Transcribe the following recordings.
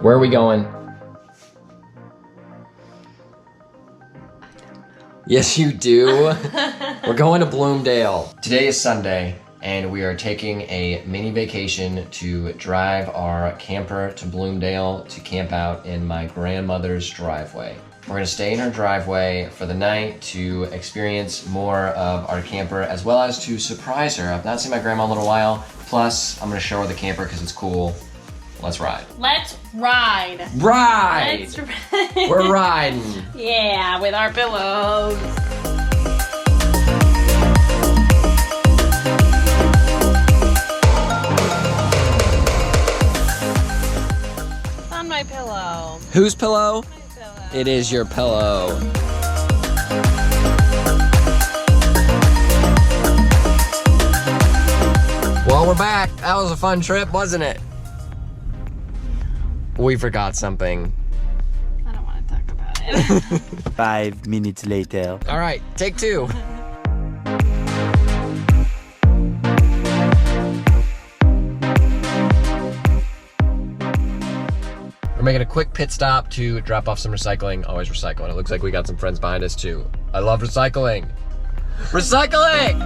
Where are we going? Yes, you do. We're going to Bloomdale. Today is Sunday, and we are taking a mini vacation to drive our camper to Bloomdale to camp out in my grandmother's driveway. We're gonna stay in her driveway for the night to experience more of our camper, as well as to surprise her. I've not seen my grandma in a little while. Plus, I'm gonna show her the camper because it's cool. Let's ride. Let's ride. Ride! Let's ride. We're riding. Yeah, with our pillows. It's on my pillow. Whose pillow? My pillow. It is your pillow. Well, we're back. That was a fun trip, wasn't it? We forgot something. I don't want to talk about it. 5 minutes later. All right, take two. We're making a quick pit stop to drop off some recycling. Always recycling. It looks like we got some friends behind us too. I love recycling. Recycling!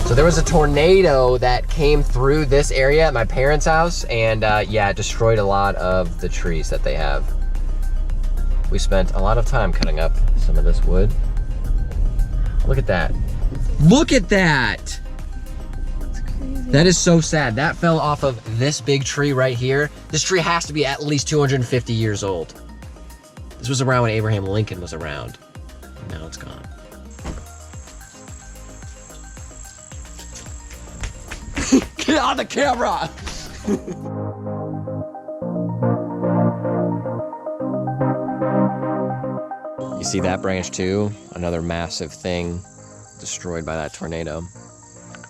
So there was a tornado that came through this area at my parents' house, and yeah, it destroyed a lot of the trees that they have. We spent a lot of time cutting up some of this wood. Look at that. Look at that! It's crazy. That is so sad. That fell off of this big tree right here. This tree has to be at least 250 years old. This was around when Abraham Lincoln was around. Now it's gone. Get on the camera! You see that branch too? Another massive thing destroyed by that tornado.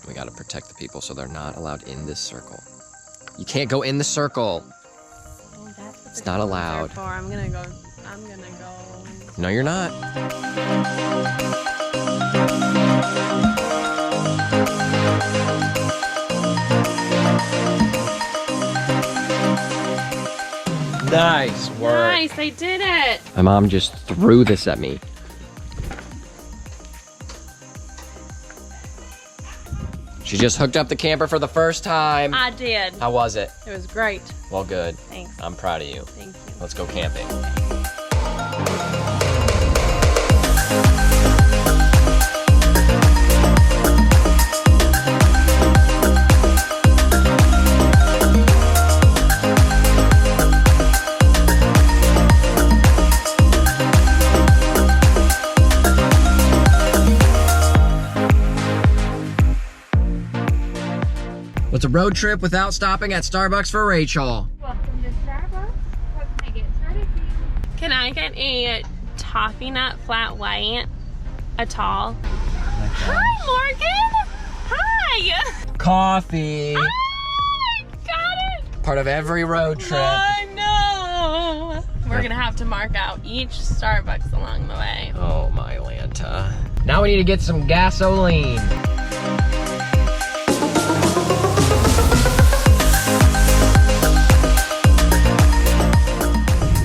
We gotta protect the people so they're not allowed in this circle. You can't go in the circle. Oh, that's what It's the not pillows are allowed. for. I'm gonna go. No, you're not. Nice work. Nice, I did it. My mom just threw this at me. She just hooked up the camper for the first time. I did. How was it? It was great. Well, good. Thanks. I'm proud of you. Thank you. Let's go camping. What's a road trip without stopping at Starbucks for Rachel? Welcome to Starbucks. What can I get started for you? Can I get a toffee nut flat white? A tall? Hi, Morgan. Hi. Coffee. I got it. Part of every road trip. I know. We're gonna have to mark out each Starbucks along the way. Oh my Lanta. Now we need to get some gasoline.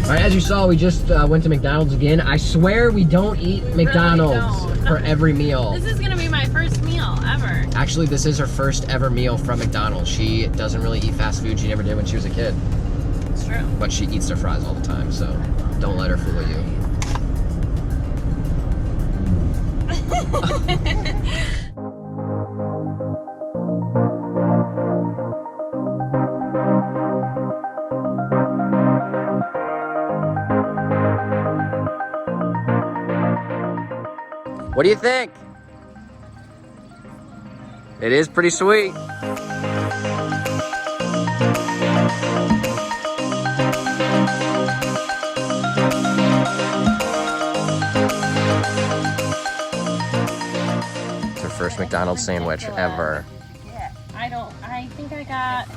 All right, as you saw, we just went to McDonald's again. I swear we don't eat McDonald's don't. for every meal. This is gonna be my first meal ever. Actually, this is her first ever meal from McDonald's. She doesn't really eat fast food. She never did when she was a kid. It's true. But she eats their fries all the time, so don't let her fool you. What do you think? It is pretty sweet. It's her first McDonald's sandwich ever. I think I got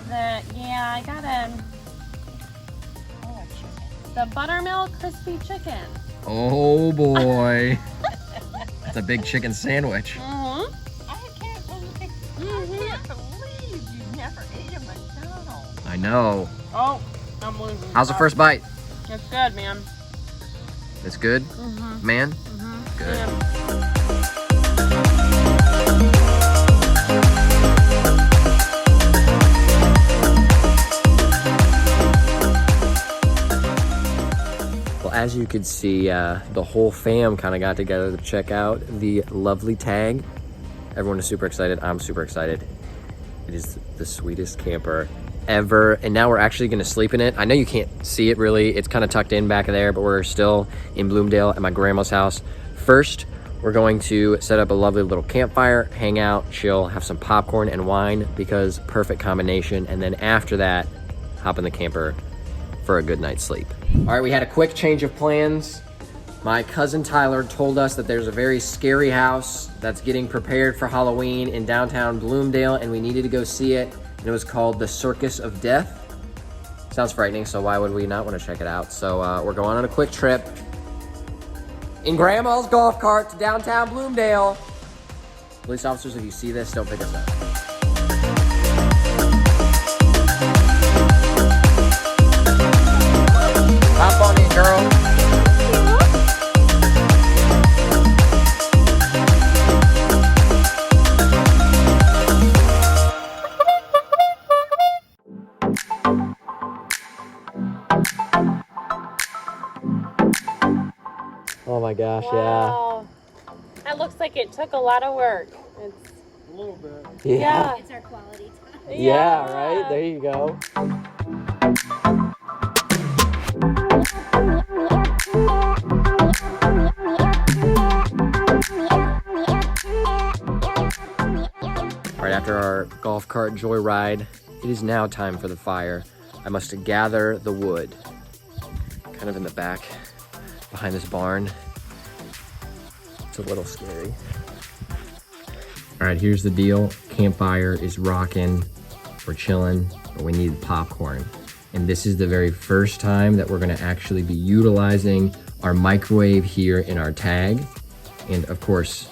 the buttermilk crispy chicken. Oh boy. That's a big chicken sandwich. Mm-hmm. I know. Oh, I'm losing. How's the first bite? It's good, man. It's good, man? Good. Yeah. Well, as you can see, the whole fam kind of got together to check out the lovely TAG. Everyone is super excited. I'm super excited. It is the sweetest camper ever. And now we're actually gonna sleep in it. I know you can't see it really. It's kind of tucked in back there, but we're still in Bloomdale at my grandma's house. First, we're going to set up a lovely little campfire, hang out, chill, have some popcorn and wine because perfect combination. And then after that, hop in the camper for a good night's sleep. All right, we had a quick change of plans. My cousin Tyler told us that there's a very scary house that's getting prepared for Halloween in downtown Bloomdale, and we needed to go see it. And it was called the Circus of Death. Sounds frightening, so why would we not want to check it out? So we're going on a quick trip in Grandma's golf cart to downtown Bloomdale. Police officers, if you see this, don't pick us up. Hop on in, girl. Oh my gosh, Wow. That looks like it took a lot of work. It's A little bit. yeah. It's our quality time. Yeah, right? There you go. All right, after our golf cart joyride, it is now time for the fire. I must gather the wood. Kind of in the back, behind this barn. It's a little scary. All right, here's the deal. Campfire is rocking. We're chilling, but we need popcorn. And this is the very first time that we're gonna actually be utilizing our microwave here in our TAG. And of course,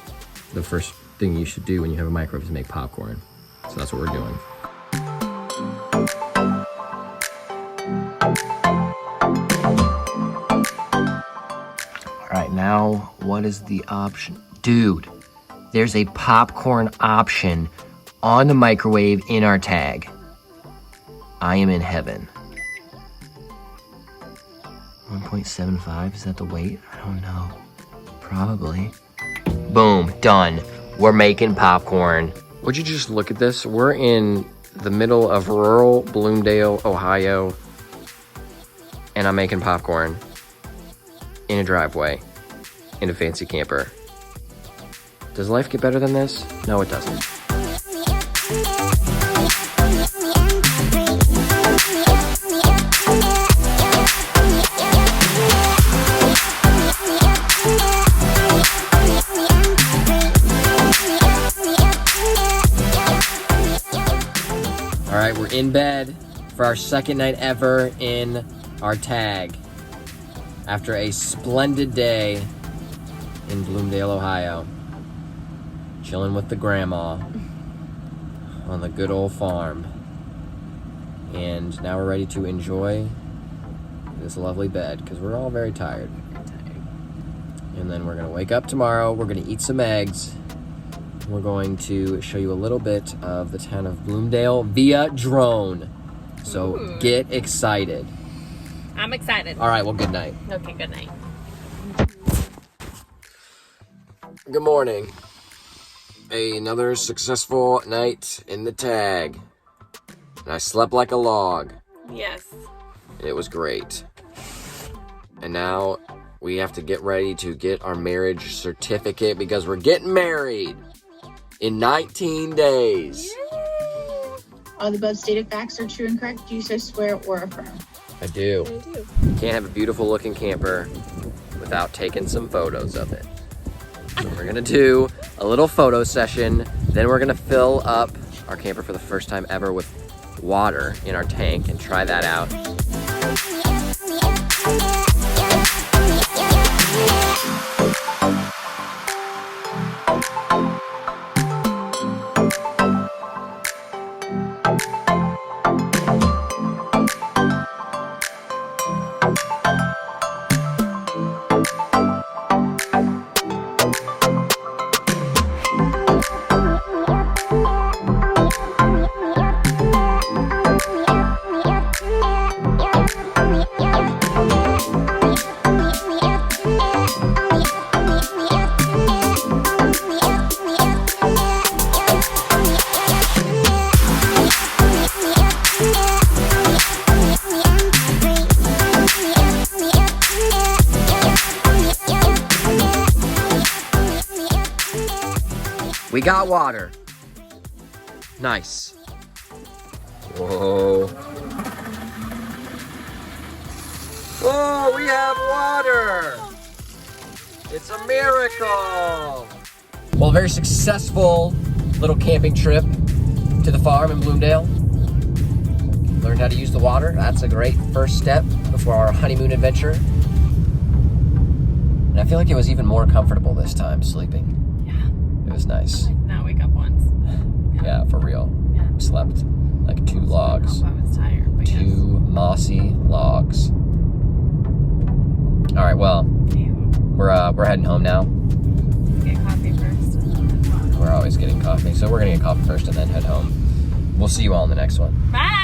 the first thing you should do when you have a microwave is make popcorn. So that's what we're doing. All right, now what is the option? Dude, there's a popcorn option on the microwave in our TAG. I am in heaven. 1.75, is that the weight? I don't know. Probably. Boom, done. We're making popcorn. Would you just look at this? We're in the middle of rural Bloomdale, Ohio, and I'm making popcorn in a driveway in a fancy camper. Does life get better than this? No, it doesn't. All right, we're in bed for our second night ever in our TAG after a splendid day in Bloomdale, Ohio. Chilling with the grandma on the good old farm. And now we're ready to enjoy this lovely bed because we're all very tired. And then we're gonna wake up tomorrow, we're gonna eat some eggs. We're going to show you a little bit of the town of Bloomdale via drone. So Ooh. Get excited. I'm excited. All right, well, good night. Okay, good night. Good morning. Another successful night in the TAG. And I slept like a log. Yes. It was great. And now we have to get ready to get our marriage certificate because we're getting married in 19 days. All the above stated facts are true and correct. Do you so swear or affirm? I do. I do. Can't have a beautiful looking camper without taking some photos of it. So we're gonna do a little photo session. Then we're gonna fill up our camper for the first time ever with water in our tank and try that out. We got water. Nice. Whoa. Oh, we have water. It's a miracle. Well, a very successful little camping trip to the farm in Bloomdale. Learned how to use the water. That's a great first step before our honeymoon adventure. And I feel like it was even more comfortable this time sleeping. Yeah. It was nice. Like not wake up once. Yeah, for real. Yeah. We slept like 2 logs. I was tired, but 2 mossy logs. All right, well, we're heading home now. Get coffee first. We're always getting coffee, so we're gonna get coffee first and then head home. We'll see you all in the next one. Bye.